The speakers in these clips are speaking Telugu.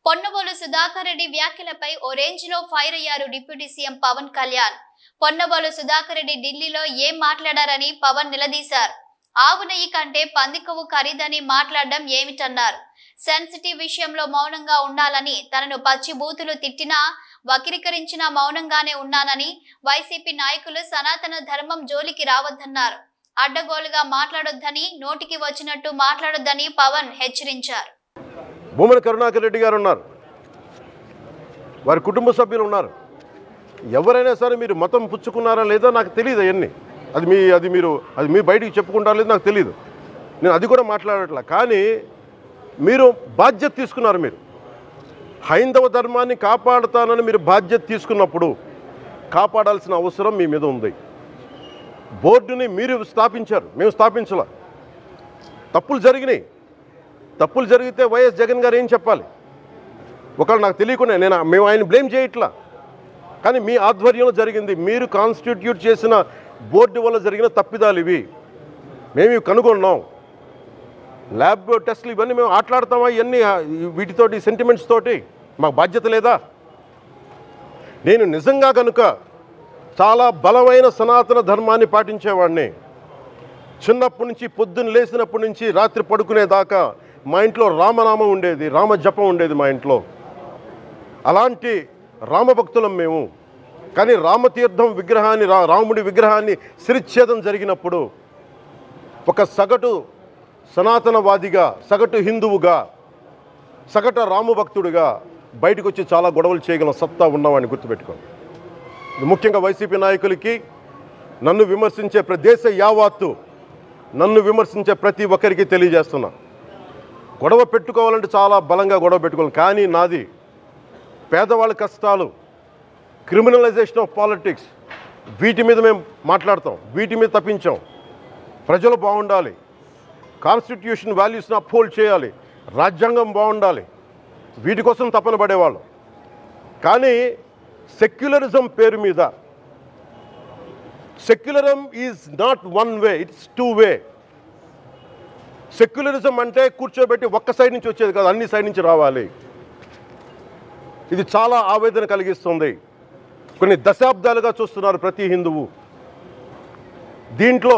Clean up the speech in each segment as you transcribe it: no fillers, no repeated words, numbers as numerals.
పొన్నవోలు సుధాకర్ రెడ్డి వ్యాఖ్యలపై ఓ రేంజ్ లో ఫైర్ అయ్యారు డిప్యూటీ సీఎం పవన్ కళ్యాణ్. పొన్నవోలు సుధాకర్ రెడ్డి ఢిల్లీలో ఏం మాట్లాడారని పవన్ నిలదీశారు. ఆవు నెయ్యి కంటే పందికొవ్వు ఖరీదని మాట్లాడడం ఏమిటన్నారు. సెన్సిటివ్ విషయంలో మౌనంగా ఉండాలని, తనను పచ్చి బూతులు తిట్టినా వక్రీకరించిన మౌనంగానే ఉన్నానని, వైసీపీ నాయకులు సనాతన ధర్మం జోలికి రావద్దన్నారు. అడ్డగోలుగా మాట్లాడొద్దని, నోటికి వచ్చినట్టు మాట్లాడొద్దని పవన్ హెచ్చరించారు. భూమన కరుణాకర్ రెడ్డి గారు ఉన్నారు, వారి కుటుంబ సభ్యులు ఉన్నారు. ఎవరైనా సరే మీరు మతం పుచ్చుకున్నారా లేదా నాకు తెలియదు. అవన్నీ అది మీరు బయటికి చెప్పుకుంటారా లేదు నాకు తెలియదు. నేను అది కూడా మాట్లాడట్లా. కానీ మీరు బాధ్యత తీసుకున్నారు. మీరు హైందవ ధర్మాన్ని కాపాడుతానని మీరు బాధ్యత తీసుకున్నప్పుడు కాపాడాల్సిన అవసరం మీ మీద ఉంది. బోర్డుని మీరు స్థాపించారు, మేము స్థాపించాల. తప్పులు జరిగినాయి. తప్పులు జరిగితే వైఎస్ జగన్ గారు ఏం చెప్పాలి? ఒకవేళ నాకు తెలియకుండా మేము ఆయన బ్లేమ్ చేయట్లా. కానీ మీ ఆధ్వర్యంలో జరిగింది. మీరు కాన్స్టిట్యూట్ చేసిన బోర్డు వల్ల జరిగిన తప్పిదాలు ఇవి. మేము ఇవి కనుగొన్నాం. ల్యాబ్ టెస్టులు ఇవన్నీ మేము ఆటలాడతామా? ఇవన్నీ వీటితోటి సెంటిమెంట్స్ తోటి మాకు బాధ్యత లేదా? నేను నిజంగా కనుక చాలా బలమైన సనాతన ధర్మాన్ని పాటించేవాడిని. చిన్నప్పటి నుంచి పొద్దున్న లేచినప్పటి నుంచి రాత్రి పడుకునేదాకా మా ఇంట్లో రామనామం ఉండేది, రామ జపం ఉండేది మా ఇంట్లో. అలాంటి రామభక్తులం మేము. కానీ రామతీర్థం విగ్రహాన్ని, రాముడి విగ్రహాన్ని శిరచ్ఛేదం జరిగినప్పుడు ఒక సగటు సనాతనవాదిగా, సగటు హిందువుగా, సగటు రామభక్తుడిగా బయటకు వచ్చి చాలా గొడవలు చేయగల సత్తా ఉన్నవాడిని గుర్తుపెట్టుకోండి. ముఖ్యంగా వైసీపీ నాయకులకి, నన్ను విమర్శించే దేశ యావత్తు నన్ను విమర్శించే ప్రతి ఒక్కరికి తెలియజేస్తున్నా, గొడవ పెట్టుకోవాలంటే చాలా బలంగా గొడవ పెట్టుకోవాలి. కానీ నాది పేదవాళ్ళ కష్టాలు, క్రిమినలైజేషన్ ఆఫ్ పాలిటిక్స్, వీటి మీద మేము మాట్లాడతాం, వీటి మీద తప్పించాం. ప్రజలు బాగుండాలి, కాన్స్టిట్యూషన్ వాల్యూస్ని అప్హోల్డ్ చేయాలి, రాజ్యాంగం బాగుండాలి, వీటి కోసం తపన పడేవాళ్ళం. కానీ సెక్యులరిజం పేరు మీద, secularism is not one way, it's two way. Secularism అంటే కూర్చోబెట్టి ఒక్క సైడ్ నుంచి వచ్చేది కాదు, అన్ని సైడ్ నుంచి రావాలి. ఇది చాలా ఆవేదన కలిగిస్తుంది. కొన్ని దశాబ్దాలుగా చూస్తున్నారు ప్రతి హిందువు. దీంట్లో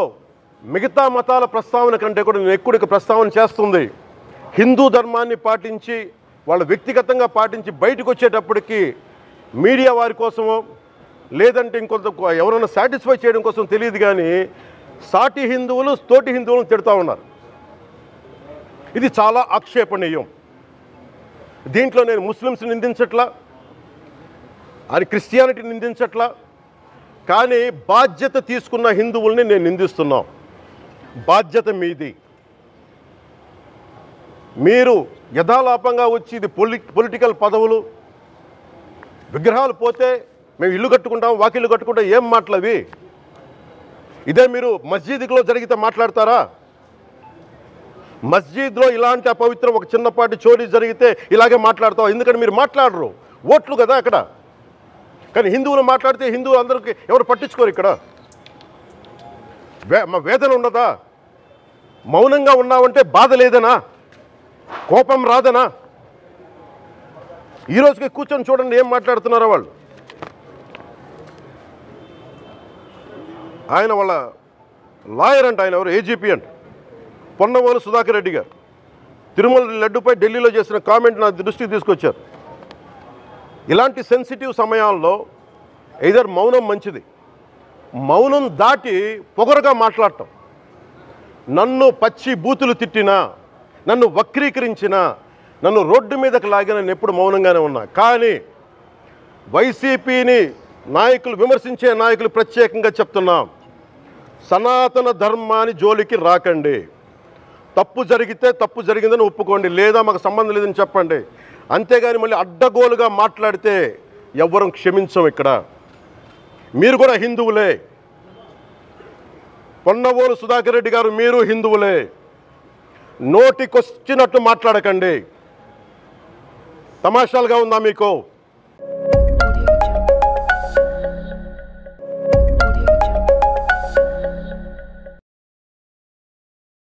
మిగతా మతాల ప్రస్తావన కంటే కూడా నేను ఎక్కువ ప్రస్తావన చేస్తుంది హిందూ ధర్మాన్ని పాటించి, వాళ్ళు వ్యక్తిగతంగా పాటించి బయటకు వచ్చేటప్పటికి మీడియా వారి కోసమో లేదంటే ఇంకొంత ఎవరైనా సాటిస్ఫై చేయడం కోసం తెలియదు, కానీ సాటి హిందువులు తోటి హిందువులను తిడుతూ ఉన్నారు. ఇది చాలా ఆక్షేపణీయం. దీంట్లో నేను ముస్లిమ్స్ నిందించట్లా, అది క్రిస్టియానిటీ నిందించట్లా, కానీ బాధ్యత తీసుకున్న హిందువుల్ని నేను నిందిస్తున్నాం. బాధ్యత మీది. మీరు యథాలాపంగా వచ్చి ఇది పొలిటికల్ పదవులు, విగ్రహాలు పోతే మేము ఇల్లు కట్టుకుంటాం, వాకిళ్ళు కట్టుకుంటాం, ఏం మాటలవి? ఇదే మీరు మస్జిద్లో జరిగితే మాట్లాడతారా? మస్జిద్లో ఇలాంటి అపవిత్రం ఒక చిన్నపాటి చోరీ జరిగితే ఇలాగే మాట్లాడతాం. ఎందుకంటే మీరు మాట్లాడరు, ఓట్లు కదా అక్కడ. కానీ హిందువులు మాట్లాడితే హిందువులు అందరికీ ఎవరు పట్టించుకోరు. ఇక్కడ మా వేదన ఉండదా? మౌనంగా ఉన్నామంటే బాధ లేదనా? కోపం రాదనా? ఈరోజుకి కూర్చొని చూడండి ఏం మాట్లాడుతున్నారో వాళ్ళు. ఆయన వాళ్ళ లాయర్ అంట, ఆయన ఎవరు ఏజీపీ అంట, పొన్నవోలు సుధాకర్ రెడ్డి గారు తిరుమల లడ్డుపై ఢిల్లీలో చేసిన కామెంట్ నా దృష్టికి తీసుకొచ్చారు. ఇలాంటి సెన్సిటివ్ సమయాల్లో ఎయిదర్ మౌనం మంచిది, మౌనం దాటి పొగరుగా మాట్లాడటం, నన్ను పచ్చి బూతులు తిట్టినా, నన్ను వక్రీకరించినా, నన్ను రోడ్డు మీదకి లాగిన నేను ఎప్పుడు మౌనంగానే ఉన్నా. కానీ వైసీపీని నాయకులు, విమర్శించే నాయకులు ప్రత్యేకంగా చెప్తున్నాం, సనాతన ధర్మాన్ని జోలికి రాకండి. తప్పు జరిగితే తప్పు జరిగిందని ఒప్పుకోండి, లేదా మాకు సంబంధం లేదని చెప్పండి. అంతేగాని మళ్ళీ అడ్డగోలుగా మాట్లాడితే ఎవ్వరం క్షమించం. ఇక్కడ మీరు కూడా హిందువులే. పొన్నవోలు సుధాకర్ రెడ్డి గారు మీరు హిందువులే. నోటికొచ్చినట్టు మాట్లాడకండి. తమాషాలుగా ఉందా మీకు?